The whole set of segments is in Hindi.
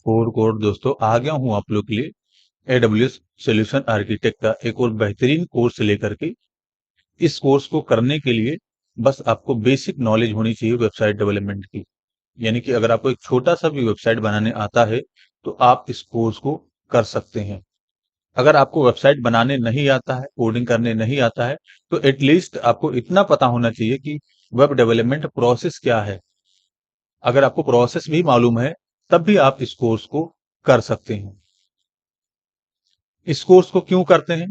फोर कोड दोस्तों आ गया हूं आप लोग के लिए AWS सॉल्यूशन आर्किटेक्ट का एक और बेहतरीन कोर्स लेकर के। इस कोर्स को करने के लिए बस आपको बेसिक नॉलेज होनी चाहिए वेबसाइट डेवलपमेंट की। यानी कि अगर आपको एक छोटा सा भी वेबसाइट बनाने आता है तो आप इस कोर्स को कर सकते हैं। अगर आपको वेबसाइट बनाने नहीं आता है, कोडिंग करने नहीं आता है, तो एटलीस्ट आपको इतना पता होना चाहिए कि वेब डेवलपमेंट प्रोसेस क्या है। अगर आपको प्रोसेस भी मालूम है तब भी आप इस कोर्स को कर सकते हैं। इस कोर्स को क्यों करते हैं?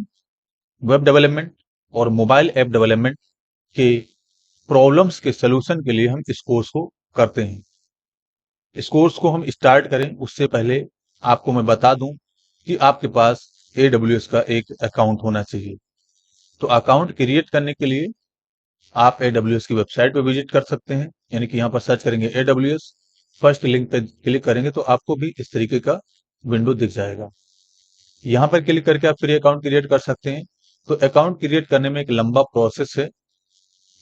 वेब डेवलपमेंट और मोबाइल ऐप डेवलपमेंट के प्रॉब्लम्स के सलूशन के लिए हम इस कोर्स को करते हैं। इस कोर्स को हम स्टार्ट करें उससे पहले आपको मैं बता दूं कि आपके पास AWS का एक अकाउंट होना चाहिए। तो अकाउंट क्रिएट करने के लिए आप AWS की वेबसाइट पे विजिट कर सकते हैं। यानी कि यहाँ पर सर्च करेंगे AWS, फर्स्ट लिंक पे क्लिक करेंगे तो आपको भी इस तरीके का विंडो दिख जाएगा। यहाँ पर क्लिक करके आप फ्री अकाउंट क्रिएट कर सकते हैं। तो अकाउंट क्रिएट करने में एक लंबा प्रोसेस है,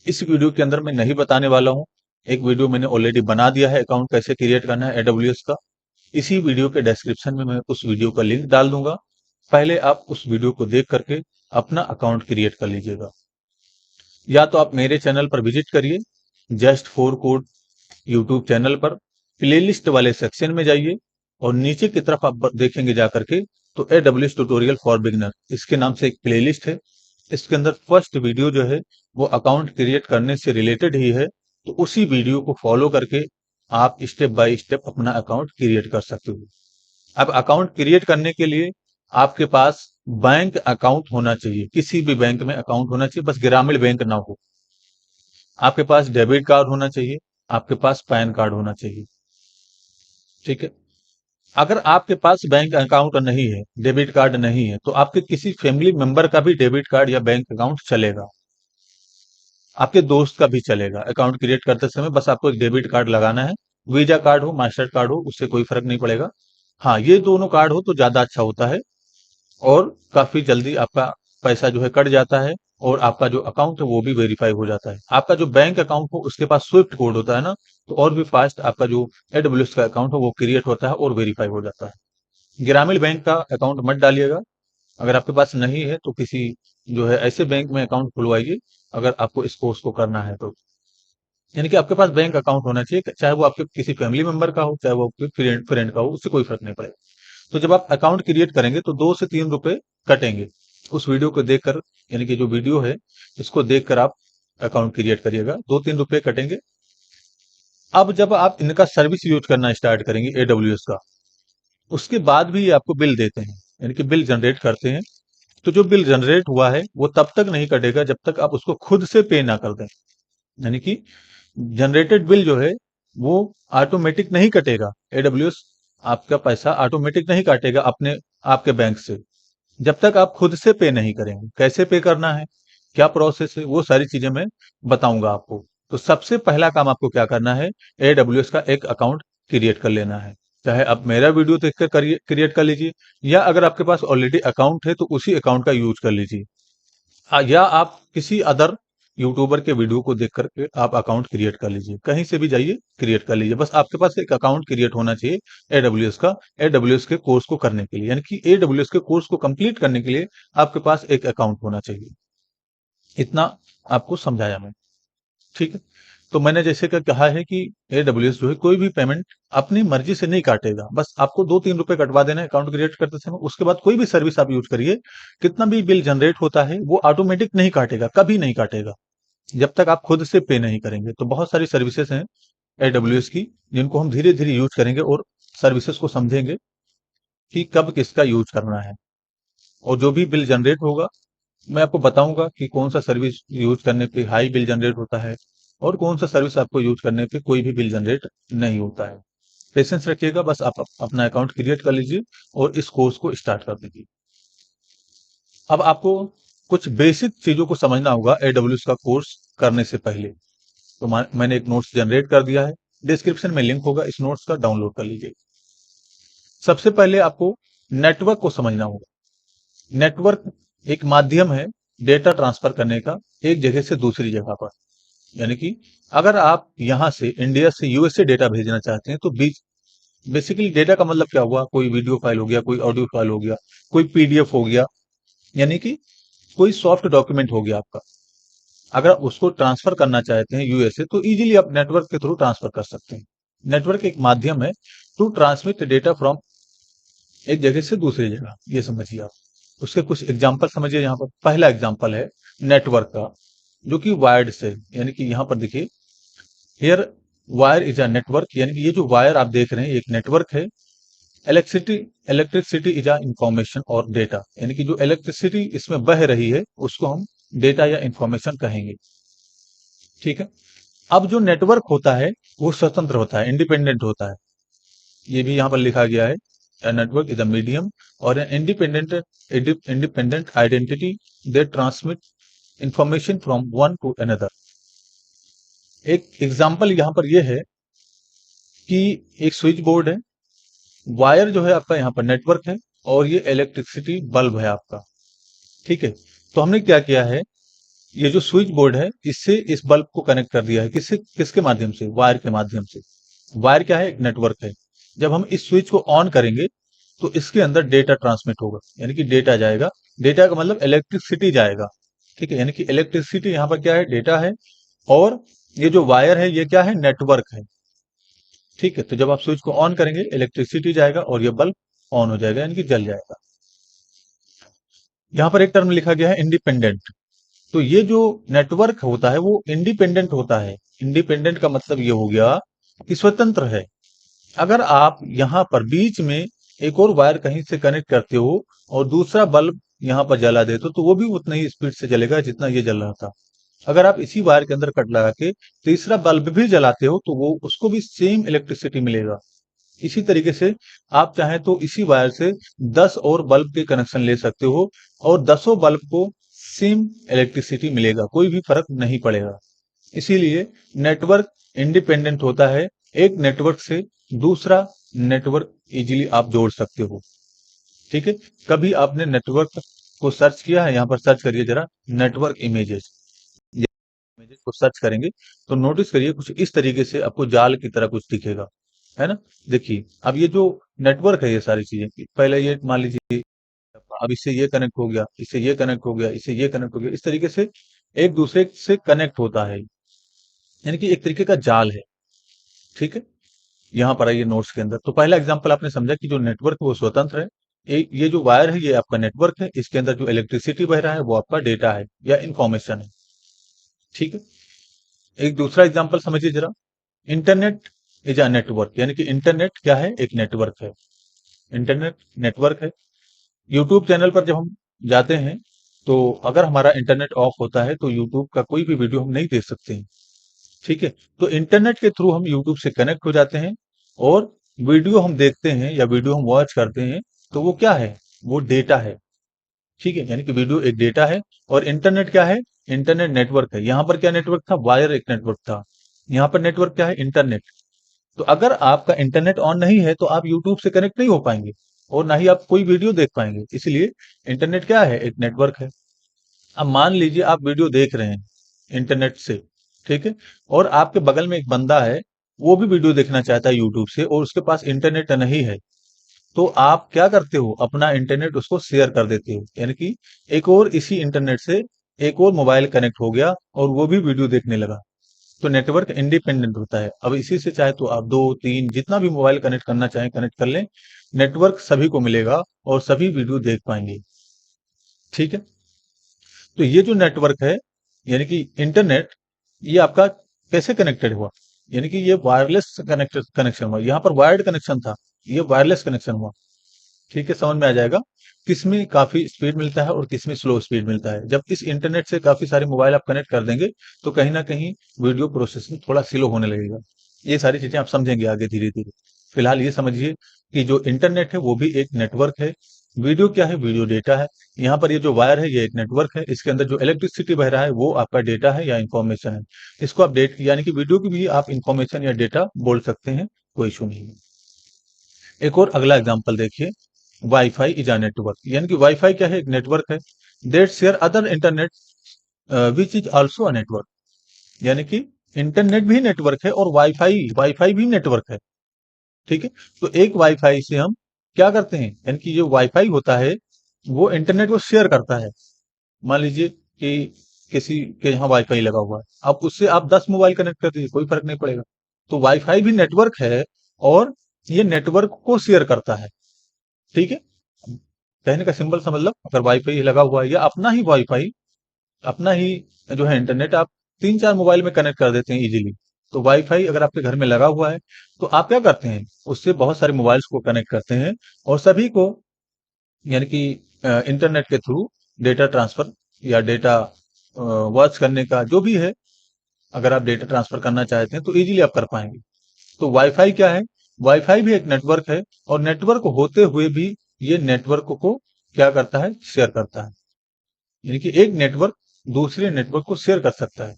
इस वीडियो के अंदर मैं नहीं बताने वाला हूँ। एक वीडियो मैंने ऑलरेडी बना दिया है अकाउंट कैसे क्रिएट करना है AWS का। इसी वीडियो के डिस्क्रिप्शन में मैं उस वीडियो का लिंक डाल दूंगा। पहले आप उस वीडियो को देख करके अपना अकाउंट क्रिएट कर लीजिएगा। या तो आप मेरे चैनल पर विजिट करिए, just for code YouTube channel पर प्लेलिस्ट वाले सेक्शन में जाइए और नीचे की तरफ आप देखेंगे जाकर के तो AWS ट्यूटोरियल फॉर बिगिनर इसके नाम से एक प्लेलिस्ट है। इसके अंदर फर्स्ट वीडियो जो है वो अकाउंट क्रिएट करने से रिलेटेड ही है। तो उसी वीडियो को फॉलो करके आप स्टेप बाय स्टेप अपना अकाउंट क्रिएट कर सकते हो। अब अकाउंट क्रिएट करने के लिए आपके पास बैंक अकाउंट होना चाहिए, किसी भी बैंक में अकाउंट होना चाहिए, बस ग्रामीण बैंक ना हो। आपके पास डेबिट कार्ड होना चाहिए, आपके पास पैन कार्ड होना चाहिए। ठीक है। अगर आपके पास बैंक अकाउंट नहीं है, डेबिट कार्ड नहीं है, तो आपके किसी फैमिली मेंबर का भी डेबिट कार्ड या बैंक अकाउंट चलेगा, आपके दोस्त का भी चलेगा। अकाउंट क्रिएट करते समय बस आपको एक डेबिट कार्ड लगाना है, वीजा कार्ड हो मास्टर कार्ड हो उससे कोई फर्क नहीं पड़ेगा। हाँ, ये दोनों कार्ड हो तो ज्यादा अच्छा होता है और काफी जल्दी आपका पैसा जो है कट जाता है और आपका जो अकाउंट है वो भी वेरीफाई हो जाता है। आपका जो बैंक अकाउंट हो उसके पास स्विफ्ट कोड होता है ना, तो और भी फास्ट आपका जो AWS का अकाउंट है वो क्रिएट होता है और वेरीफाई हो जाता है। ग्रामीण बैंक का अकाउंट मत डालिएगा। अगर आपके पास नहीं है तो किसी जो है ऐसे बैंक में अकाउंट खुलवाइए अगर आपको इस कोर्स को करना है तो। यानी कि आपके पास बैंक अकाउंट होना चाहिए, चाहे वो आपके किसी फैमिली मेंबर का हो, चाहे वो आपके फ्रेंड फ्रेंड का हो, उससे कोई फर्क नहीं पड़ेगा। तो जब आप अकाउंट क्रिएट करेंगे तो 2 से 3 रुपए कटेंगे उस वीडियो को देखकर। यानी कि जो वीडियो है इसको देखकर आप अकाउंट क्रिएट करिएगा, 2-3 रुपए कटेंगे। अब जब आप इनका सर्विस यूज करना स्टार्ट करेंगे AWS का, उसके बाद भी ये आपको बिल देते हैं, यानी कि बिल जनरेट करते हैं। तो जो बिल जनरेट हुआ है वो तब तक नहीं कटेगा जब तक आप उसको खुद से पे ना कर दें। यानी कि जनरेटेड बिल जो है वो ऑटोमेटिक नहीं कटेगा। AWS आपका पैसा ऑटोमेटिक नहीं काटेगा अपने आपके बैंक से जब तक आप खुद से पे नहीं करेंगे। कैसे पे करना है, क्या प्रोसेस है, वो सारी चीजें मैं बताऊंगा आपको। तो सबसे पहला काम आपको क्या करना है, AWS का एक अकाउंट क्रिएट कर लेना है। चाहे आप मेरा वीडियो देखकर क्रिएट कर लीजिए, या अगर आपके पास ऑलरेडी अकाउंट है तो उसी अकाउंट का यूज कर लीजिए। या आप किसी अदर यूट्यूबर के वीडियो को देख करके आप अकाउंट क्रिएट कर लीजिए, कहीं से भी जाइए क्रिएट कर लीजिए। बस आपके पास एक अकाउंट क्रिएट होना चाहिए AWS का, AWS के कोर्स को करने के लिए। यानी कि AWS के कोर्स को कंप्लीट करने के लिए आपके पास एक अकाउंट होना चाहिए। इतना आपको समझाया मैं। ठीक है। तो मैंने जैसे कि कहा है कि AWS जो है कोई भी पेमेंट अपनी मर्जी से नहीं काटेगा, बस आपको 2-3 रुपए कटवा देना है अकाउंट क्रिएट करते समय। उसके बाद कोई भी सर्विस आप यूज करिए, कितना भी बिल जनरेट होता है वो ऑटोमेटिक नहीं काटेगा, कभी नहीं काटेगा जब तक आप खुद से पे नहीं करेंगे। तो बहुत सारी सर्विसेज हैं AWS की जिनको हम धीरे धीरे यूज करेंगे और सर्विसेज को समझेंगे कि कब किसका यूज करना है। और जो भी बिल जनरेट होगा मैं आपको बताऊंगा कि कौन सा सर्विस यूज करने पे हाई बिल जनरेट होता है और कौन सा सर्विस आपको यूज करने पे कोई भी बिल जनरेट नहीं होता है। पेशेंस रखिएगा, बस आप अपना अकाउंट क्रिएट कर लीजिए और इस कोर्स को स्टार्ट कर दीजिए। अब आपको कुछ बेसिक चीजों को समझना होगा AWS का कोर्स करने से पहले। तो मैंने एक नोट्स जनरेट कर दिया है, डिस्क्रिप्शन में लिंक होगा, इस नोट्स का डाउनलोड कर लीजिए। सबसे पहले आपको नेटवर्क को समझना होगा। नेटवर्क एक माध्यम है डेटा ट्रांसफर करने का एक जगह से दूसरी जगह पर। यानी कि अगर आप यहां से इंडिया से USA डेटा भेजना चाहते हैं तो बेसिकली डेटा का मतलब क्या हुआ, कोई वीडियो फाइल हो गया, कोई ऑडियो फाइल हो गया, कोई पीडीएफ हो गया, यानी कि कोई सॉफ्ट डॉक्यूमेंट हो गया आपका। अगर आप उसको ट्रांसफर करना चाहते हैं यूएसए, तो इजीली आप नेटवर्क के थ्रू ट्रांसफर कर सकते हैं। नेटवर्क एक माध्यम है टू ट्रांसमिट डेटा फ्रॉम एक जगह से दूसरी जगह, ये समझिए आप। उसके कुछ एग्जाम्पल समझिए। यहाँ पर पहला एग्जाम्पल है नेटवर्क का, जो कि वायर्ड से, यानी कि यहाँ पर देखिए, here wire is a network, यानी कि ये जो वायर आप देख रहे हैं एक नेटवर्क है। Electricity electricity is a information और डेटा, यानी कि जो इलेक्ट्रिसिटी इसमें बह रही है उसको हम डेटा या इंफॉर्मेशन कहेंगे। ठीक है। अब जो नेटवर्क होता है वो स्वतंत्र होता है, इंडिपेंडेंट होता है। ये भी यहाँ पर लिखा गया है, नेटवर्क इज अ मीडियम और an independent independent identity they transmit information from one two another. एक एग्जांपल यहाँ पर ये है कि एक स्विच बोर्ड है, वायर जो है आपका यहाँ पर नेटवर्क है, और ये इलेक्ट्रिसिटी बल्ब है आपका। ठीक है। तो हमने क्या किया है, ये जो स्विच बोर्ड है इससे इस बल्ब को कनेक्ट कर दिया है, किससे, किसके माध्यम से, वायर के माध्यम से। वायर क्या है, एक नेटवर्क है। जब हम इस स्विच को ऑन करेंगे तो इसके अंदर डेटा ट्रांसमिट होगा, यानी कि डेटा जाएगा। डेटा का मतलब इलेक्ट्रिसिटी जाएगा। ठीक है, यानी कि इलेक्ट्रिसिटी यहाँ पर क्या है, डेटा है। और ये जो वायर है ये क्या है, नेटवर्क है। ठीक है। तो जब आप स्विच को ऑन करेंगे इलेक्ट्रिसिटी जाएगा और ये बल्ब ऑन हो जाएगा, यानी कि जल जाएगा। यहाँ पर एक टर्म लिखा गया है इंडिपेंडेंट। तो ये जो नेटवर्क होता है वो इंडिपेंडेंट होता है। इंडिपेंडेंट का मतलब ये हो गया कि स्वतंत्र है। अगर आप यहाँ पर बीच में एक और वायर कहीं से कनेक्ट करते हो और दूसरा बल्ब यहाँ पर जला देते हो, तो वो भी उतना ही स्पीड से जलेगा जितना ये जल रहा था। अगर आप इसी वायर के अंदर कट लगा के तीसरा बल्ब भी जलाते हो तो वो उसको भी सेम इलेक्ट्रिसिटी मिलेगा। इसी तरीके से आप चाहें तो इसी वायर से 10 और बल्ब के कनेक्शन ले सकते हो और 10 बल्ब को सेम इलेक्ट्रिसिटी मिलेगा, कोई भी फर्क नहीं पड़ेगा। इसीलिए नेटवर्क इंडिपेंडेंट होता है। एक नेटवर्क से दूसरा नेटवर्क इजीली आप जोड़ सकते हो। ठीक है। कभी आपने नेटवर्क को सर्च किया है, यहाँ पर सर्च करिए जरा, नेटवर्क इमेजेस। इमेजेस को सर्च करेंगे तो नोटिस करिए कुछ इस तरीके से आपको जाल की तरह कुछ दिखेगा, है ना। देखिए अब ये जो नेटवर्क है, ये सारी चीजें, पहले ये मान लीजिए, अब इससे ये कनेक्ट हो गया, इससे ये कनेक्ट हो गया, इससे ये कनेक्ट हो गया, इस तरीके से एक दूसरे से कनेक्ट होता है, यानी कि एक तरीके का जाल है। ठीक है। यहाँ पर आइए नोट्स के अंदर, तो पहला एग्जांपल आपने समझा कि जो नेटवर्क है वो स्वतंत्र है। ये जो वायर है ये आपका नेटवर्क है, इसके अंदर जो इलेक्ट्रिसिटी बह रहा है वो आपका डेटा है या इंफॉर्मेशन है। ठीक है। एक दूसरा एग्जांपल समझिए जरा, इंटरनेट इज अ नेटवर्क, यानी कि इंटरनेट क्या है, एक नेटवर्क है। इंटरनेट नेटवर्क है। यूट्यूब चैनल पर जब हम जाते हैं तो अगर हमारा इंटरनेट ऑफ होता है तो यूट्यूब का कोई भी वीडियो हम नहीं देख सकते हैं। ठीक है। तो इंटरनेट के थ्रू हम यूट्यूब से कनेक्ट हो जाते हैं और वीडियो हम देखते हैं या वीडियो हम वॉच करते हैं, तो वो क्या है, वो डेटा है। ठीक है, यानी कि वीडियो एक डेटा है और इंटरनेट क्या है, इंटरनेट नेटवर्क है। यहाँ पर क्या नेटवर्क था, वायर एक नेटवर्क था। यहाँ पर नेटवर्क क्या है, इंटरनेट। तो अगर आपका इंटरनेट ऑन नहीं है तो आप यूट्यूब से कनेक्ट नहीं हो पाएंगे और ना ही आप कोई वीडियो देख पाएंगे। इसलिए इंटरनेट क्या है, एक नेटवर्क है। अब मान लीजिए आप वीडियो देख रहे हैं इंटरनेट से, ठीक है, और आपके बगल में एक बंदा है, वो भी वीडियो देखना चाहता है यूट्यूब से और उसके पास इंटरनेट नहीं है, तो आप क्या करते हो, अपना इंटरनेट उसको शेयर कर देते हो, यानी कि एक और इसी इंटरनेट से एक और मोबाइल कनेक्ट हो गया और वो भी वीडियो देखने लगा। तो नेटवर्क इंडिपेंडेंट होता है। अब इसी से चाहे तो आप दो तीन जितना भी मोबाइल कनेक्ट करना चाहें कनेक्ट कर लें, नेटवर्क सभी को मिलेगा और सभी वीडियो देख पाएंगे। ठीक है। तो ये जो नेटवर्क है, यानी कि इंटरनेट, ये आपका कैसे कनेक्टेड हुआ, यानी कि ये वायरलेस कनेक्शन हुआ। यहाँ पर वायर्ड कनेक्शन था, ये वायरलेस कनेक्शन हुआ। ठीक है, समझ में आ जाएगा किसमें काफी स्पीड मिलता है और किसमें स्लो स्पीड मिलता है। जब इस इंटरनेट से काफी सारे मोबाइल आप कनेक्ट कर देंगे तो कहीं ना कहीं वीडियो प्रोसेसिंग थोड़ा स्लो होने लगेगा। ये सारी चीजें आप समझेंगे आगे धीरे धीरे। फिलहाल ये समझिए कि जो इंटरनेट है वो भी एक नेटवर्क है। वीडियो क्या है, वीडियो डेटा है। यहाँ पर ये जो वायर है ये एक नेटवर्क है, इसके अंदर जो इलेक्ट्रिसिटी बह रहा है वो आपका डेटा है या इंफॉर्मेशन है। इसको आप डेट यानी कि वीडियो की भी आप इंफॉर्मेशन या डेटा बोल सकते हैं, कोई इशू नहीं है। एक और अगला एग्जांपल देखिए, वाईफाई इज अ नेटवर्क, यानी कि वाईफाई क्या है, एक नेटवर्क है that share other internet which is also a network, यानी कि इंटरनेट भी नेटवर्क है और वाईफाई वाईफाई भी नेटवर्क है। ठीक है। तो एक वाईफाई से हम क्या करते हैं, यानी कि जो वाईफाई होता है वो इंटरनेट को शेयर करता है। मान लीजिए कि किसी के यहाँ वाईफाई लगा हुआ है, अब उससे आप 10 मोबाइल कनेक्ट कर दीजिए, कोई फर्क नहीं पड़ेगा। तो वाईफाई भी नेटवर्क है, और ये नेटवर्क को शेयर करता है। ठीक है। कहने का सिंबल समझ लो, अगर वाईफाई लगा हुआ है या अपना ही वाईफाई, अपना ही जो है इंटरनेट, आप 3-4 मोबाइल में कनेक्ट कर देते हैं इजीली। तो वाईफाई अगर आपके घर में लगा हुआ है, तो आप क्या करते हैं, उससे बहुत सारे मोबाइल्स को कनेक्ट करते हैं, और सभी को, यानी कि इंटरनेट के थ्रू डेटा ट्रांसफर या डेटा वॉच करने का जो भी है, अगर आप डेटा ट्रांसफर करना चाहते हैं तो इजीली आप कर पाएंगे। तो वाईफाई क्या है, वाईफाई भी एक नेटवर्क है, और नेटवर्क होते हुए भी ये नेटवर्क को क्या करता है, शेयर करता है। यानी कि एक नेटवर्क दूसरे नेटवर्क को शेयर कर सकता है,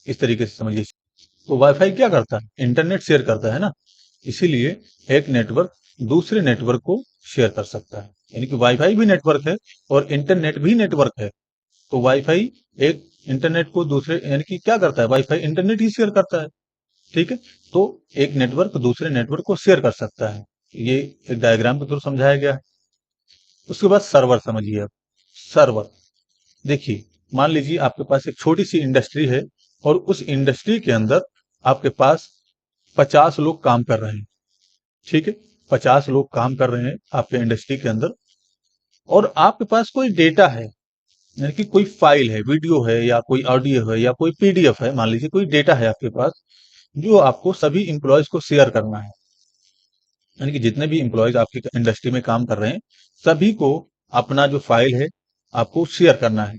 इस तरीके से समझिए। तो वाईफाई क्या करता है, इंटरनेट शेयर करता है ना, इसीलिए एक नेटवर्क दूसरे नेटवर्क को शेयर कर सकता है। यानी कि वाईफाई भी नेटवर्क है और इंटरनेट भी नेटवर्क है। तो वाईफाई एक इंटरनेट को दूसरे, यानी कि क्या करता है, वाईफाई इंटरनेट ही शेयर करता है। ठीक है। तो एक नेटवर्क दूसरे नेटवर्क को शेयर कर सकता है, ये एक डायग्राम के थ्रू समझाया गया है। उसके बाद सर्वर समझिए। अब सर्वर देखिए, मान लीजिए आपके पास एक छोटी सी इंडस्ट्री है, और उस इंडस्ट्री के अंदर आपके पास 50 लोग काम कर रहे हैं। ठीक है। 50 लोग काम कर रहे हैं आपके इंडस्ट्री के अंदर, और आपके पास कोई डेटा है, यानी कि कोई फाइल है, वीडियो है, या कोई ऑडियो है, या कोई पीडीएफ है, मान लीजिए कोई डेटा है आपके पास, जो आपको सभी इंप्लॉयज को शेयर करना है। यानी कि जितने भी इंप्लॉयज आपकी इंडस्ट्री में काम कर रहे हैं, सभी को अपना जो फाइल है आपको शेयर करना है।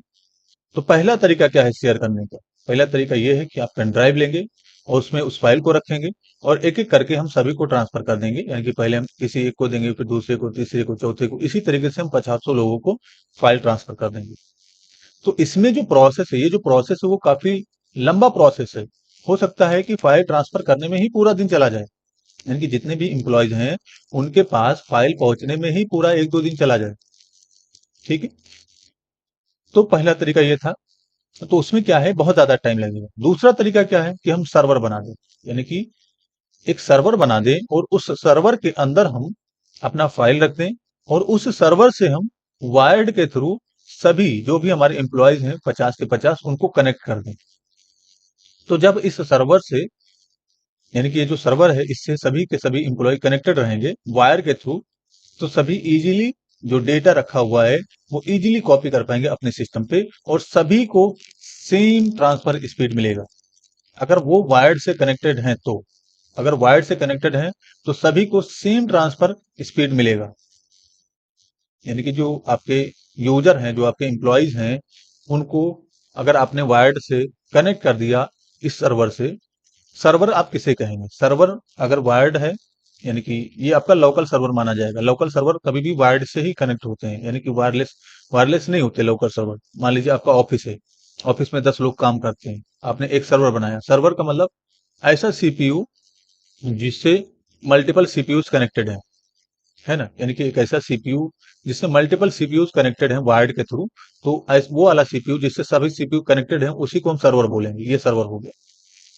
तो पहला तरीका क्या है शेयर करने का, पहला तरीका ये है कि आप पेन ड्राइव लेंगे, और उसमें उस फाइल को रखेंगे, और एक एक करके हम सभी को ट्रांसफर कर देंगे। यानी कि पहले हम किसी एक को देंगे, फिर दूसरे को, तीसरे को, चौथे को, इसी तरीके से हम 50 लोगों को फाइल ट्रांसफर कर देंगे। तो इसमें जो प्रोसेस है, ये जो प्रोसेस है वो काफी लंबा प्रोसेस है। हो सकता है कि फाइल ट्रांसफर करने में ही पूरा दिन चला जाए, यानी कि जितने भी इंप्लॉयज हैं उनके पास फाइल पहुंचने में ही पूरा 1-2 दिन चला जाए। ठीक है। तो पहला तरीका ये था। तो उसमें क्या है, बहुत ज्यादा टाइम लगेगा। दूसरा तरीका क्या है कि हम सर्वर बना दें, यानी कि एक सर्वर बना दें, और उस सर्वर के अंदर हम अपना फाइल रख दें, और उस सर्वर से हम वायर्ड के थ्रू सभी जो भी हमारे एम्प्लॉयज हैं 50 के 50 उनको कनेक्ट कर दें। तो जब इस सर्वर से, यानी कि ये जो सर्वर है, इससे सभी के सभी एम्प्लॉय कनेक्टेड रहेंगे वायर के थ्रू, तो सभी इजीली जो डेटा रखा हुआ है वो इजीली कॉपी कर पाएंगे अपने सिस्टम पे, और सभी को सेम ट्रांसफर स्पीड मिलेगा। अगर वो वायर्ड से कनेक्टेड हैं तो, अगर वायर्ड से कनेक्टेड हैं तो सभी को सेम ट्रांसफर स्पीड मिलेगा। यानी कि जो आपके यूजर हैं, जो आपके एम्प्लॉयज हैं, उनको अगर आपने वायर्ड से कनेक्ट कर दिया इस सर्वर से, सर्वर आप किसे कहेंगे, सर्वर अगर वायर्ड है, यानी कि ये आपका लोकल सर्वर माना जाएगा। लोकल सर्वर कभी भी वायर्ड से ही कनेक्ट होते हैं, यानी कि वायरलेस वायरलेस नहीं होते लोकल सर्वर। मान लीजिए आपका ऑफिस है, ऑफिस में 10 लोग काम करते हैं, आपने एक सर्वर बनाया। सर्वर का मतलब ऐसा सीपीयू जिससे मल्टीपल सीपीयूज कनेक्टेड है ना, यानी कि एक ऐसा सीपीयू जिससे मल्टीपल सीपीयूज कनेक्टेड हैं वायर्ड के थ्रू। तो वो वाला सीपीयू जिससे सभी सीपीयू कनेक्टेड हैं, उसी को हम सर्वर बोलेंगे। ये सर्वर हो गया।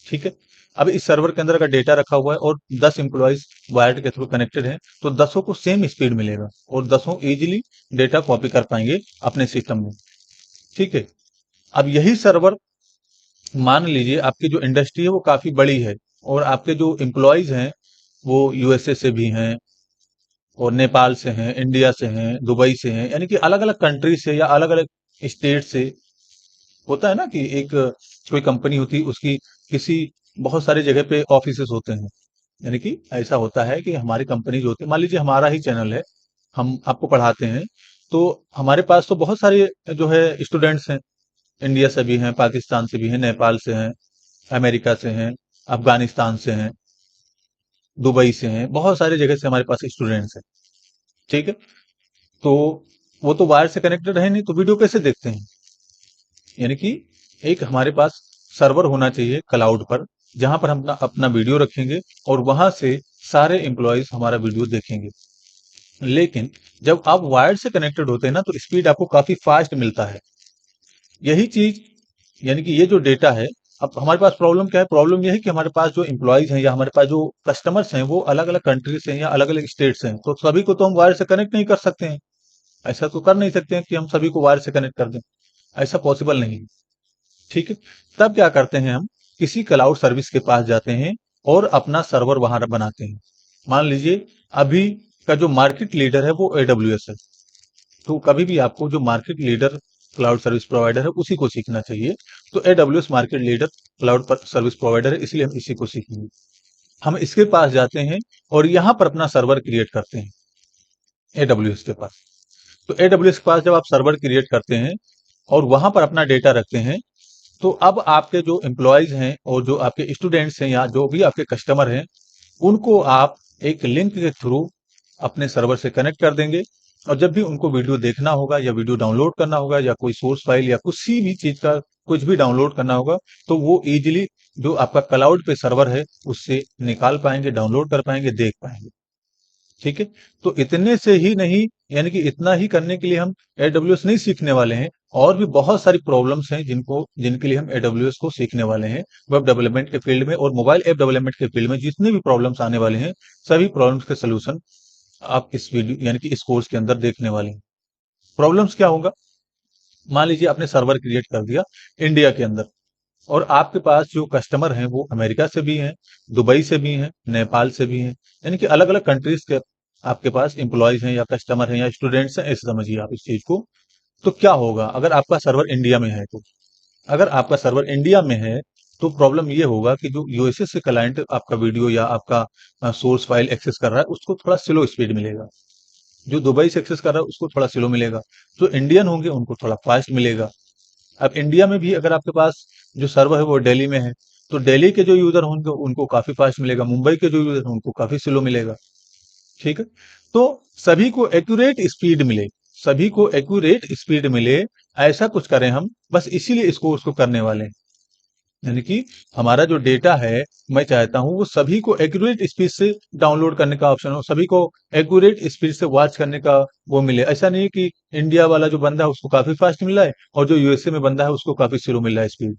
ठीक है। अब इस सर्वर के अंदर अगर डेटा रखा हुआ है और 10 एम्प्लॉयज वायर्ड के थ्रू कनेक्टेड हैं, तो 10 को सेम स्पीड मिलेगा, और 10 इजीली डेटा कॉपी कर पाएंगे अपने सिस्टम में। ठीक है। अब यही सर्वर, मान लीजिए आपकी जो इंडस्ट्री है वो काफी बड़ी है, और आपके जो एम्प्लॉयज हैं वो यूएसए से भी हैं, और नेपाल से हैं, इंडिया से हैं, दुबई से हैं, यानी कि अलग अलग कंट्री से या अलग अलग स्टेट से। होता है ना कि एक कोई कंपनी होती है, उसकी किसी बहुत सारी जगह पे ऑफिसेस होते हैं। यानी कि ऐसा होता है कि हमारी कंपनी जो होती है, मान लीजिए हमारा ही चैनल है, हम आपको पढ़ाते हैं, तो हमारे पास तो बहुत सारे जो है स्टूडेंट्स हैं, इंडिया से भी हैं, पाकिस्तान से भी हैं, नेपाल से हैं, अमेरिका से हैं, अफगानिस्तान से हैं, दुबई से हैं, बहुत सारी जगह से हमारे पास स्टूडेंट्स हैं। ठीक है। तो वो तो वायर से कनेक्टेड है नहीं, तो वीडियो कैसे देखते हैं। यानी कि एक हमारे पास सर्वर होना चाहिए क्लाउड पर, जहां पर हम अपना अपना वीडियो रखेंगे, और वहां से सारे एम्प्लॉयज हमारा वीडियो देखेंगे। लेकिन जब आप वायर से कनेक्टेड होते हैं ना, तो स्पीड आपको काफी फास्ट मिलता है। यही चीज, यानी कि ये जो डेटा है अब हमारे पास प्रॉब्लम क्या है? प्रॉब्लम ये है कि हमारे पास जो एम्प्लॉइज हैं या हमारे पास जो कस्टमर्स हैं वो अलग अलग कंट्री से हैं या अलग अलग स्टेट से हैं, तो सभी को तो हम वायर से कनेक्ट नहीं कर सकते हैं। ऐसा तो कर नहीं सकते हैं कि हम सभी को वायर से कनेक्ट कर दें, ऐसा पॉसिबल नहीं है। ठीक है, तब क्या करते हैं हम, किसी क्लाउड सर्विस के पास जाते हैं और अपना सर्वर वहां बनाते हैं। मान लीजिए अभी का जो मार्केट लीडर है वो एडब्ल्यूएस है, तो कभी भी आपको जो market leader cloud service provider है उसी को सीखना चाहिए। तो AWS market leader cloud service provider है, इसलिए हम इसी को सीखेंगे। हम इसके पास जाते हैं और यहाँ पर अपना सर्वर क्रिएट करते हैं एडब्ल्यूएस के पास। तो एडब्ल्यूएस के पास जब आप सर्वर क्रिएट करते हैं और वहां पर अपना डेटा रखते हैं, तो अब आपके जो एम्प्लॉयज हैं और जो आपके स्टूडेंट्स हैं या जो भी आपके कस्टमर हैं, उनको आप एक लिंक के थ्रू अपने सर्वर से कनेक्ट कर देंगे। और जब भी उनको वीडियो देखना होगा या वीडियो डाउनलोड करना होगा या कोई सोर्स फाइल या किसी भी चीज का कुछ भी डाउनलोड करना होगा, तो वो इजीली जो आपका क्लाउड पे सर्वर है उससे निकाल पाएंगे, डाउनलोड कर पाएंगे, देख पाएंगे। ठीक है, तो इतने से ही नहीं, यानी कि इतना ही करने के लिए हम एडब्ल्यूएस नहीं सीखने वाले हैं। और भी बहुत सारी प्रॉब्लम्स हैं जिनके लिए हम एडब्ल्यूएस को सीखने वाले हैं। वेब डेवलपमेंट के फील्ड में और मोबाइल ऐप डेवलपमेंट के फील्ड में जितने भी प्रॉब्लम्स आने वाले हैं, सभी प्रॉब्लम्स के सोल्यूशन आप इस वीडियो यानी कि इस कोर्स के अंदर देखने वाले हैं। प्रॉब्लम्स क्या होगा? मान लीजिए आपने सर्वर क्रिएट कर दिया इंडिया के अंदर, और आपके पास जो कस्टमर हैं वो अमेरिका से भी हैं, दुबई से भी हैं, नेपाल से भी हैं, यानी कि अलग अलग कंट्रीज के आपके पास एम्प्लॉयज हैं या कस्टमर हैं या स्टूडेंट्स हैं, ऐसे समझिए आप इस चीज को। तो क्या होगा अगर आपका सर्वर इंडिया में है? तो अगर आपका सर्वर इंडिया में है तो प्रॉब्लम ये होगा कि जो यूएसए से क्लाइंट आपका वीडियो या आपका सोर्स फाइल एक्सेस कर रहा है उसको थोड़ा स्लो स्पीड मिलेगा। जो दुबई से एक्सेस कर रहा है उसको थोड़ा स्लो मिलेगा। जो इंडियन होंगे उनको थोड़ा फास्ट मिलेगा। अब इंडिया में भी अगर आपके पास जो सर्वर है वो दिल्ली में है, तो दिल्ली के जो यूजर होंगे उनको काफी फास्ट मिलेगा, मुंबई के जो यूजर हैं उनको काफी स्लो मिलेगा। ठीक है, तो सभी को एक्यूरेट स्पीड मिले, सभी को एक्यूरेट स्पीड मिले, ऐसा कुछ करें हम, बस इसीलिए इसको उसको करने वाले हैं। यानी कि हमारा जो डेटा है, मैं चाहता हूं वो सभी को एक्यूरेट स्पीड से डाउनलोड करने का ऑप्शन हो, सभी को एक्यूरेट स्पीड से वॉच करने का वो मिले। ऐसा नहीं है कि इंडिया वाला जो बंदा है उसको काफी फास्ट मिल रहा है और जो यूएसए में बंदा है उसको काफी स्लो मिल रहा है स्पीड।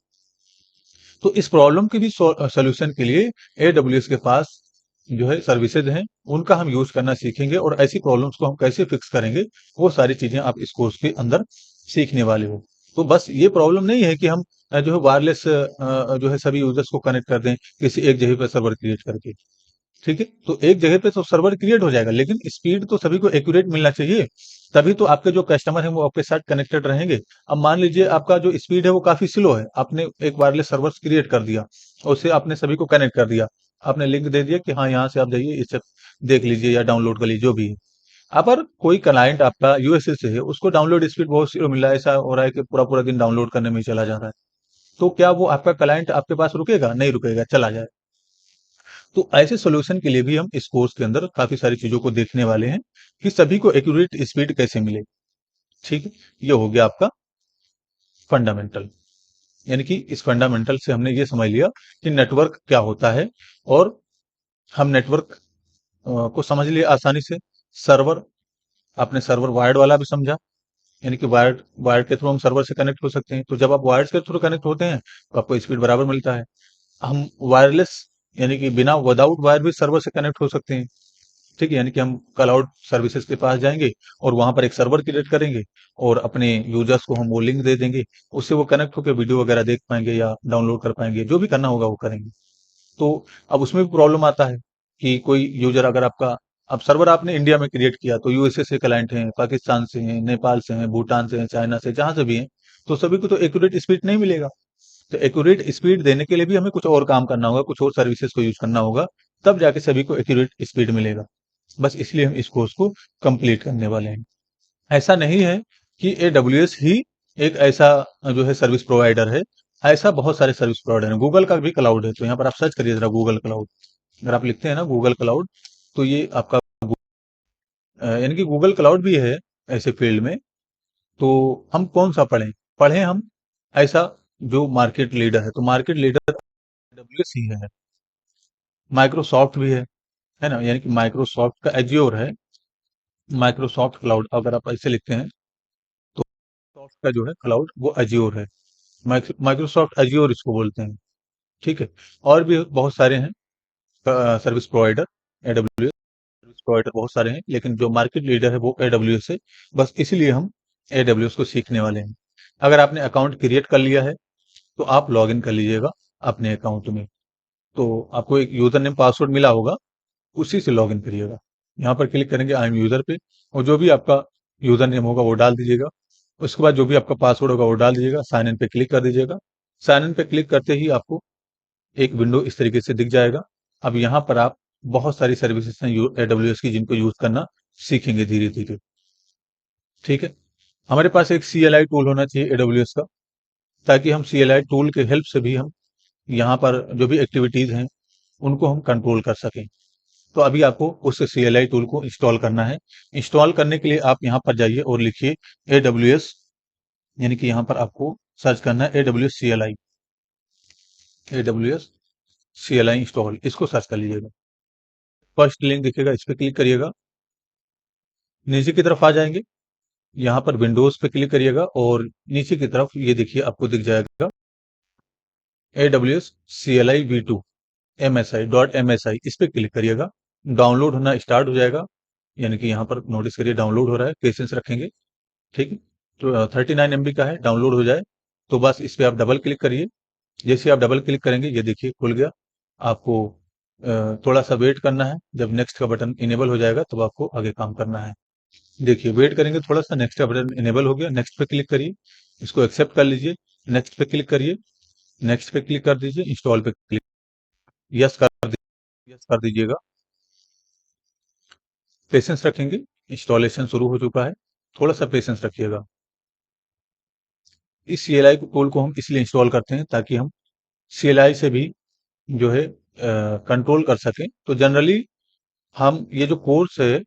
तो इस प्रॉब्लम के भी सोल्यूशन के लिए एडब्ल्यूएस के पास जो है सर्विसेज हैं, उनका हम यूज करना सीखेंगे और ऐसी प्रॉब्लम्स को हम कैसे फिक्स करेंगे, वो सारी चीजें आप इस कोर्स के अंदर सीखने वाले हो। तो बस ये प्रॉब्लम नहीं है कि हम जो है वायरलेस जो है सभी यूजर्स को कनेक्ट कर दें किसी एक जगह पर सर्वर क्रिएट करके। ठीक है, तो एक जगह पे तो सर्वर क्रिएट हो जाएगा, लेकिन स्पीड तो सभी को एक्यूरेट मिलना चाहिए, तभी तो आपके जो कस्टमर हैं वो आपके साथ कनेक्टेड रहेंगे। अब मान लीजिए आपका जो स्पीड है वो काफी स्लो है, आपने एक वायरलेस सर्वर क्रिएट कर दिया और उससे आपने सभी को कनेक्ट कर दिया, आपने लिंक दे दिया कि हाँ यहाँ से आप जाइए, इससे देख लीजिए या डाउनलोड कर लीजिए जो भी है। अगर कोई क्लाइंट आपका यूएसए से है, उसको डाउनलोड स्पीड बहुत स्लो मिल रहा है, ऐसा हो रहा है कि पूरा पूरा दिन डाउनलोड करने में ही चला जा रहा है, तो क्या वो आपका क्लाइंट आपके पास रुकेगा? नहीं रुकेगा, चला जाए। तो ऐसे सॉल्यूशन के लिए भी हम इस कोर्स के अंदर काफी सारी चीजों को देखने वाले हैं कि सभी को एक्यूरेट स्पीड कैसे मिले। ठीक है, ये हो गया आपका फंडामेंटल। यानी कि इस फंडामेंटल से हमने ये समझ लिया कि नेटवर्क क्या होता है, और हम नेटवर्क को समझ लिए आसानी से। सर्वर, आपने सर्वर वायर्ड वाला भी समझा, यानी कि वायर्ड वायर्ड के थ्रू हम सर्वर से कनेक्ट हो सकते हैं, तो जब आप वायर्ड के थ्रू कनेक्ट होते हैं तो आपको स्पीड बराबर मिलता है। हम वायरलेस यानी कि बिना विदाउट वायर भी सर्वर से कनेक्ट हो सकते हैं। ठीक है, यानी कि हम क्लाउड सर्विसेज के पास जाएंगे और वहां पर एक सर्वर क्रिएट करेंगे और अपने यूजर्स को हम वो लिंक दे देंगे, उससे वो कनेक्ट होकर वीडियो वगैरह देख पाएंगे या डाउनलोड कर पाएंगे, जो भी करना होगा वो करेंगे। तो अब उसमें भी प्रॉब्लम आता है कि कोई यूजर अगर आपका, अब सर्वर आपने इंडिया में क्रिएट किया तो यूएसए से क्लाइंट हैं, पाकिस्तान से हैं, नेपाल से हैं, भूटान से हैं, चाइना से, जहां से भी हैं, तो सभी को तो एक्यूरेट स्पीड नहीं मिलेगा। तो एक्यूरेट स्पीड देने के लिए भी हमें कुछ और काम करना होगा, कुछ और सर्विसेज को यूज करना होगा, तब जाके सभी को एक्यूरेट स्पीड मिलेगा। बस इसलिए हम इस कोर्स को कंप्लीट करने वाले हैं। ऐसा नहीं है कि एडब्ल्यूएस ही एक ऐसा जो है सर्विस प्रोवाइडर है, ऐसा बहुत सारे सर्विस प्रोवाइडर हैं। गूगल का भी क्लाउड है, तो यहाँ पर आप सर्च करिए जरा गूगल क्लाउड। अगर आप लिखते हैं ना गूगल क्लाउड, तो ये आपका यानी कि गूगल क्लाउड भी है ऐसे फील्ड में। तो हम कौन सा पढ़ें? पढ़ें हम ऐसा जो मार्केट लीडर है, तो मार्केट लीडर एडब्ल्यूएस ही है। माइक्रोसॉफ्ट भी है ना, यानी कि माइक्रोसॉफ्ट का एज्योर है। माइक्रोसॉफ्ट क्लाउड अगर आप ऐसे लिखते हैं तो सॉफ्ट का जो है क्लाउड वो एज्योर है। माइक्रोसॉफ्ट एज्योर इसको बोलते हैं। ठीक है। और भी बहुत सारे हैं service provider, AWS service provider बहुत सारे हैं, लेकिन जो मार्केट लीडर है वो एडब्ल्यूएस है। बस इसीलिए हम एडब्ल्यूएस को सीखने वाले हैं। अगर आपने अकाउंट क्रिएट कर लिया है तो आप लॉग इन कर लीजिएगा अपने अकाउंट में। तो आपको एक यूजर नेम पासवर्ड मिला होगा, उसी से लॉग इन करिएगा। यहाँ पर क्लिक करेंगे आई एम यूजर पे, और जो भी आपका यूजर नेम होगा वो डाल दीजिएगा। उसके बाद जो भी आपका पासवर्ड होगा वो डाल दीजिएगा, साइन इन पे क्लिक कर दीजिएगा। साइन इन पे क्लिक करते ही आपको एक विंडो इस तरीके से दिख जाएगा। अब यहाँ पर आप बहुत सारी सर्विसेज हैं एडब्ल्यूएस की, जिनको यूज करना सीखेंगे धीरे धीरे। ठीक है। हमारे पास एक CLI टूल होना चाहिए एडब्ल्यूएस का, ताकि हम CLI टूल के हेल्प से भी हम यहाँ पर जो भी एक्टिविटीज हैं उनको हम कंट्रोल कर सकें। तो अभी आपको उस CLI टूल को इंस्टॉल करना है। इंस्टॉल करने के लिए आप यहाँ पर जाइए और लिखिए AWS, यानी कि यहाँ पर आपको सर्च करना है AWS CLI इंस्टॉल, इसको सर्च कर लीजिएगा। फर्स्ट लिंक दिखेगा, इस पे क्लिक करिएगा। नीचे की तरफ आ जाएंगे, यहाँ पर विंडोज पे क्लिक करिएगा और नीचे की तरफ ये देखिए आपको दिख जाएगा AWS CLI V2 MSI.MSI, इस पे क्लिक करिएगा। डाउनलोड होना स्टार्ट हो जाएगा, यानी कि यहाँ पर नोटिस करिए डाउनलोड हो रहा है, पेशेंस रखेंगे। ठीक है। तो 39 MB का है, डाउनलोड हो जाए तो बस इस पे आप डबल क्लिक करिए। जैसे आप डबल क्लिक करेंगे ये देखिए खुल गया। आपको थोड़ा सा वेट करना है, जब नेक्स्ट का बटन इनेबल हो जाएगा तब आपको आगे काम करना है। देखिए वेट करेंगे थोड़ा सा, नेक्स्ट का बटन इनेबल हो गया, नेक्स्ट पे क्लिक करिए, इसको एक्सेप्ट कर लीजिए। नेक्स्ट पे क्लिक करिए, नेक्स्ट पे क्लिक कर दीजिए, इंस्टॉल पे क्लिक यस कर दीजिए, यस कर दीजिएगा। पेशेंस रखेंगे, इंस्टॉलेशन शुरू हो चुका है, थोड़ा सा पेशेंस रखिएगा। इस CLI टूल को हम इसलिए इंस्टॉल करते हैं ताकि हम CLI से भी जो है कंट्रोल कर सकें। तो जनरली हम ये जो कोर्स है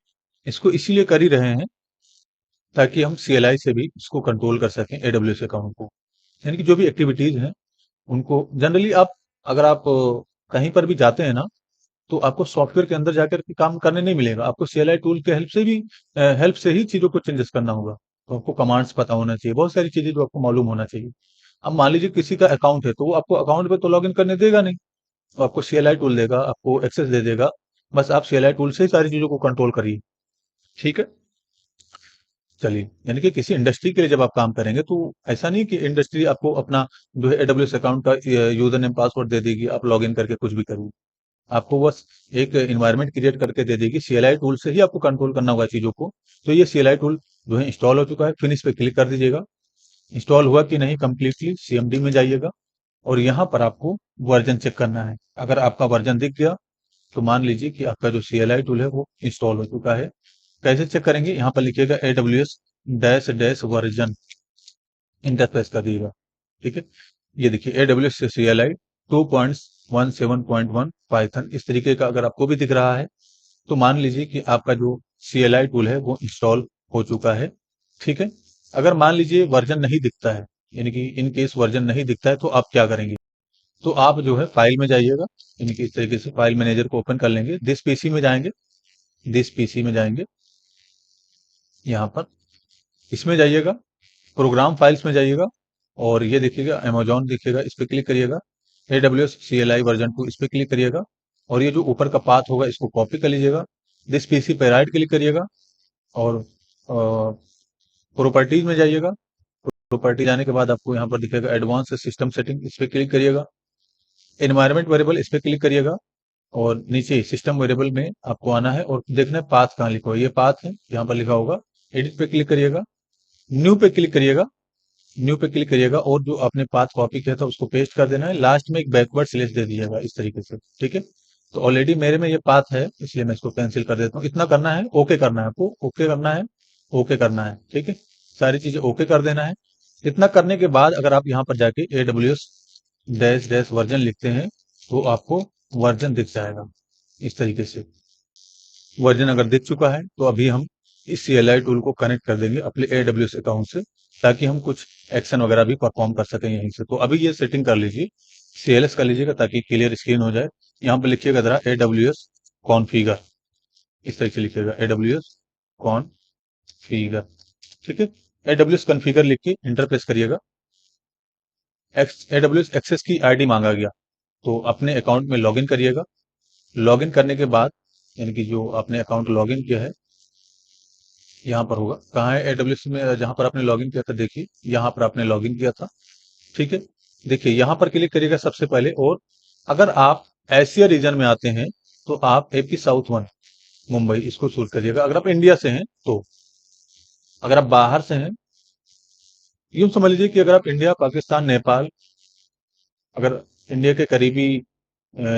इसको इसीलिए कर ही रहे हैं ताकि हम CLI से भी इसको कंट्रोल कर सकें, AWS अकाउंट को। यानी कि जो भी एक्टिविटीज हैं उनको जनरली आप, अगर आप कहीं पर भी जाते हैं ना, तो आपको सॉफ्टवेयर के अंदर जाकर के काम करने नहीं मिलेगा, आपको CLI टूल के हेल्प से भी हेल्प से ही चीजों को चेंजेस करना होगा। तो आपको कमांड्स पता होना चाहिए, बहुत सारी चीजें जो आपको मालूम होना चाहिए। अब मान लीजिए किसी का अकाउंट है तो वो आपको अकाउंट पे तो लॉग इन करने देगा नहीं, तो आपको CLI टूल देगा, आपको एक्सेस दे देगा। बस आप CLI टूल से ही सारी चीजों को कंट्रोल करिए। ठीक है। चलिए, यानी कि किसी इंडस्ट्री के लिए जब आप काम करेंगे तो ऐसा नहीं कि इंडस्ट्री आपको अपना जो है AWS अकाउंट का यूजर नेम पासवर्ड दे देगी, आप लॉग इन करके कुछ भी करिए। आपको बस एक इन्वायरमेंट क्रिएट करके दे देगी, CLI टूल से ही आपको कंट्रोल करना होगा चीजों को। तो ये CLI टूल जो है इंस्टॉल हो चुका है, फिनिश पे क्लिक कर दीजिएगा। इंस्टॉल हुआ कि नहीं कंप्लीटली, CMD में जाइएगा और यहाँ पर आपको वर्जन चेक करना है। अगर आपका वर्जन दिख गया तो मान लीजिए कि आपका जो CLI टूल है वो इंस्टॉल हो चुका है। कैसे चेक करेंगे, यहाँ पर लिखिएगा AWS dash dash version, enter press कर दीजिएगा। ठीक है। ये देखिए AWS से CLI 2.17.1 पाइथन, इस तरीके का अगर आपको भी दिख रहा है तो मान लीजिए कि आपका जो CLI टूल है वो इंस्टॉल हो चुका है। ठीक है। अगर मान लीजिए वर्जन नहीं दिखता है, यानी कि इन केस वर्जन नहीं दिखता है तो आप क्या करेंगे, तो आप जो है फाइल में जाइएगा, यानी कि इस तरीके से फाइल मैनेजर को ओपन कर लेंगे, दिस पीसी में जाएंगे, दिस पीसी में जाएंगे, यहाँ पर इसमें जाइएगा, प्रोग्राम फाइल्स में जाइएगा और ये देखिएगा अमेजोन दिखेगा, इस पे क्लिक करिएगा। AWS CLI वर्जन 2, इस पे क्लिक करिएगा और ये जो ऊपर का पाथ होगा इसको कॉपी कर लीजिएगा। दिस पीसी पे राइट क्लिक करिएगा और प्रॉपर्टीज में जाइएगा। प्रॉपर्टी जाने के बाद आपको यहाँ पर दिखेगा एडवांस सिस्टम सेटिंग, इस पे क्लिक करिएगा। एनवायरमेंट वेरिएबल, इस पे क्लिक करिएगा और नीचे सिस्टम वेरिएबल में आपको आना है और देखना है पाथ कहाँ लिखा हुआ है, ये पाथ है यहाँ पर लिखा होगा। एडिट पे क्लिक करिएगा, न्यू पे क्लिक करिएगा, न्यू पे क्लिक करिएगा और जो आपने पाथ कॉपी किया था उसको पेस्ट कर देना है। लास्ट में एक बैकवर्ड स्लैश दे दीजिएगा इस तरीके से। ठीक है। तो ऑलरेडी मेरे में ये पाथ है इसलिए मैं इसको कैंसिल कर देता हूँ। इतना करना है, ओके करना है, आपको ओके करना है, ओके करना है। ठीक है। सारी चीजें ओके कर देना है। इतना करने के बाद अगर आप यहाँ पर जाके AWS डैश डैश वर्जन लिखते हैं तो आपको वर्जन दिख जाएगा इस तरीके से। वर्जन अगर दिख चुका है तो अभी हम इस CLI टूल को कनेक्ट कर देंगे अपने AWS अकाउंट से, ताकि हम कुछ एक्शन वगैरह भी परफॉर्म कर सकें यहीं से। तो अभी ये सेटिंग कर लीजिए, CLS कर लीजिएगा ताकि क्लियर स्क्रीन हो जाए। यहाँ पे लिखिएगा जरा AWS कॉन्फ़िगर, इस तरह से लिखिएगा AWS कॉन्फ़िगर। ठीक है। AWS कॉन्फ़िगर लिख के इंटर प्रेस करिएगा। AWS एक्सेस की ID मांगा गया, तो अपने अकाउंट में लॉगिन करिएगा। लॉगिन करने के बाद यानी कि जो आपने अकाउंट लॉगिन किया है यहाँ पर होगा, कहाँ है एडब्ल्यूएस में जहाँ पर आपने लॉगिन किया था, देखिए यहाँ पर आपने लॉगिन किया था। ठीक है, देखिए यहाँ पर क्लिक करिएगा सबसे पहले। और अगर आप एशिया रीजन में आते हैं तो आप एपी साउथ 1 मुंबई इसको चूज करिएगा, अगर आप इंडिया से हैं तो। अगर आप बाहर से हैं, यूं समझ लीजिए कि अगर आप इंडिया, पाकिस्तान, नेपाल, अगर इंडिया के करीबी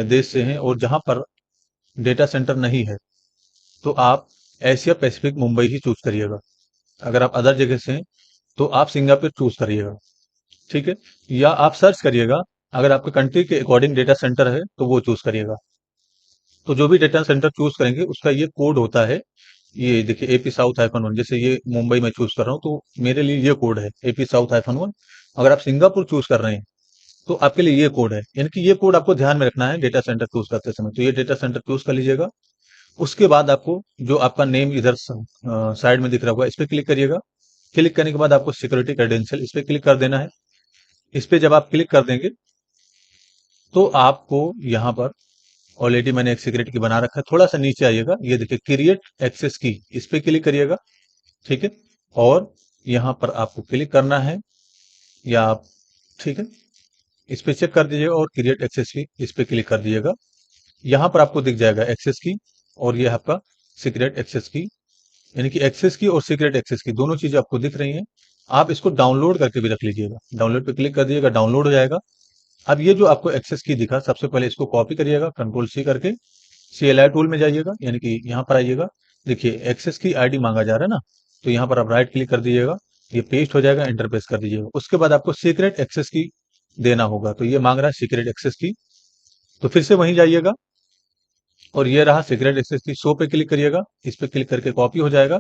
देश से हैं और जहां पर डेटा सेंटर नहीं है तो आप एशिया पैसिफिक मुंबई ही चूज करिएगा। अगर आप अदर जगह से हैं तो आप सिंगापुर चूज करिएगा। ठीक है, या आप सर्च करिएगा, अगर आपके कंट्री के अकॉर्डिंग डेटा सेंटर है तो वो चूज करिएगा। तो जो भी डेटा सेंटर चूज करेंगे उसका ये कोड होता है। ये देखिए एपी साउथ -1, जैसे ये मुंबई में चूज कर रहा हूँ तो मेरे लिए ये कोड है एपी साउथ -1। अगर आप सिंगापुर चूज कर रहे हैं तो आपके लिए ये कोड है, यानी कि ये कोड आपको ध्यान में रखना है डेटा सेंटर चूज करते समय। तो ये डेटा सेंटर चूज कर लीजिएगा। उसके बाद आपको जो आपका नेम इधर साइड में दिख रहा होगा इस पे क्लिक करिएगा। क्लिक करने के बाद आपको सिक्योरिटी क्रेडेंशियल इस पे क्लिक कर देना है। इस पे जब आप क्लिक कर देंगे तो आपको यहाँ पर ऑलरेडी मैंने एक सिक्योरिटी की बना रखा है, थोड़ा सा नीचे आइएगा, ये देखिए क्रिएट एक्सेस की, इस पे क्लिक करिएगा। ठीक है, और यहाँ पर आपको क्लिक करना है, या आप ठीक है इस पे चेक कर दीजिएगा और क्रिएट एक्सेस की इस पे क्लिक कर दीजिएगा। यहाँ पर आपको दिख जाएगा एक्सेस की और ये आपका सीक्रेट एक्सेस की, यानी कि एक्सेस की और सीक्रेट एक्सेस की दोनों चीजें आपको दिख रही हैं। आप इसको डाउनलोड करके भी रख लीजिएगा, डाउनलोड पे क्लिक कर दीजिएगा, डाउनलोड हो जाएगा। अब ये जो आपको एक्सेस की दिखा, सबसे पहले इसको कॉपी करिएगा, कंट्रोल सी करके CLI टूल में जाइएगा, यानी कि यहाँ पर आइएगा। देखिए एक्सेस की आईडी मांगा जा रहा है ना, तो यहाँ पर आप राइट क्लिक कर दीजिएगा, ये पेस्ट हो जाएगा, एंटर प्रेस कर दीजिएगा। उसके बाद आपको सीक्रेट एक्सेस की देना होगा, तो ये मांग रहा है सीक्रेट एक्सेस की, तो फिर से वहीं जाइएगा और ये रहा सीक्रेट एक्सेस की, शो पे क्लिक करिएगा, इस पे क्लिक करके कॉपी हो जाएगा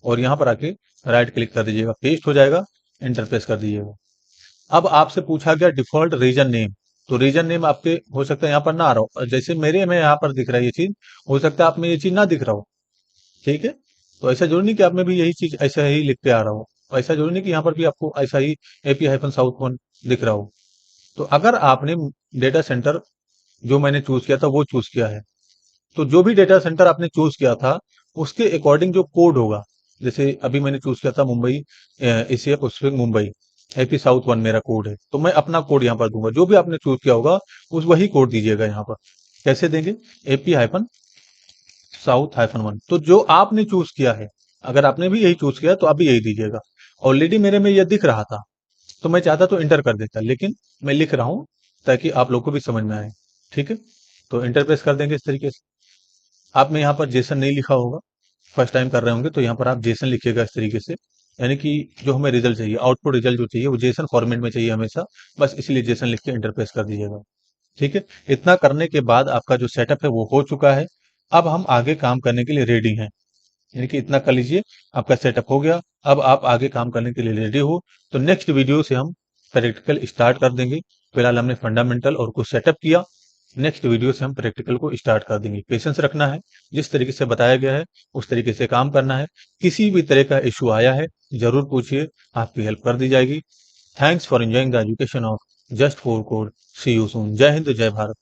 और यहाँ पर आके राइट क्लिक कर दीजिएगा, पेस्ट हो जाएगा, एंटर प्रेस कर दीजिएगा। अब आपसे पूछा गया डिफॉल्ट रीजन नेम, तो रीजन नेम आपके हो सकता है यहाँ पर ना आ रहा हो, जैसे मेरे में यहाँ पर दिख रहा है ये चीज, हो सकता है आप में ये चीज ना दिख रहा हो। ठीक है, तो ऐसा जरूरी नहीं कि आप में भी यही चीज ऐसा ही लिख के आ रहा हो, और ऐसा जरूरी नहीं कि यहाँ पर भी आपको ऐसा ही AP-South 1 दिख रहा हो। तो अगर आपने डेटा सेंटर जो मैंने चूज किया था वो चूज किया है, तो जो भी डेटा सेंटर आपने चूज किया था उसके अकॉर्डिंग जो कोड होगा, जैसे अभी मैंने चूज किया था Mumbai, Asia Pacific Mumbai, AP-South 1 मेरा कोड है, तो मैं अपना कोड यहाँ पर दूंगा। जो भी आपने चूज किया होगा उस वही कोड दीजिएगा यहाँ पर। कैसे देंगे? AP-South-1, तो जो आपने चूज किया है, अगर आपने भी यही चूज किया तो आप भी यही दीजिएगा। ऑलरेडी मेरे में यह दिख रहा था तो मैं चाहता तो इंटर कर देता, लेकिन मैं लिख रहा हूं ताकि आप लोग को भी समझ में आए। ठीक है, तो इंटर प्रेस कर देंगे इस तरीके से। आप में यहाँ पर जेसन नहीं लिखा होगा, फर्स्ट टाइम कर रहे होंगे, तो यहाँ पर आप जेसन लिखिएगा इस तरीके से, यानी कि जो हमें रिजल्ट चाहिए, आउटपुट रिजल्ट जो चाहिए वो जेसन फॉर्मेट में चाहिए हमेशा, बस इसलिए जेसन लिख के इंटर प्रेस कर दीजिएगा। ठीक है, इतना करने के बाद आपका जो सेटअप है वो हो चुका है। अब हम आगे काम करने के लिए रेडी हैं, यानी कि इतना कर लीजिए, आपका सेटअप हो गया। अब आप आगे काम करने के लिए रेडी हो, तो नेक्स्ट वीडियो से हम प्रैक्टिकल स्टार्ट कर देंगे। फिलहाल हमने फंडामेंटल और कुछ सेटअप किया, नेक्स्ट वीडियो से हम प्रैक्टिकल को स्टार्ट कर देंगे। पेशेंस रखना है, जिस तरीके से बताया गया है उस तरीके से काम करना है। किसी भी तरह का इश्यू आया है जरूर पूछिए, आपकी हेल्प कर दी जाएगी। Thanks for enjoying the education of just for code. See you soon. जय हिंद, जय भारत।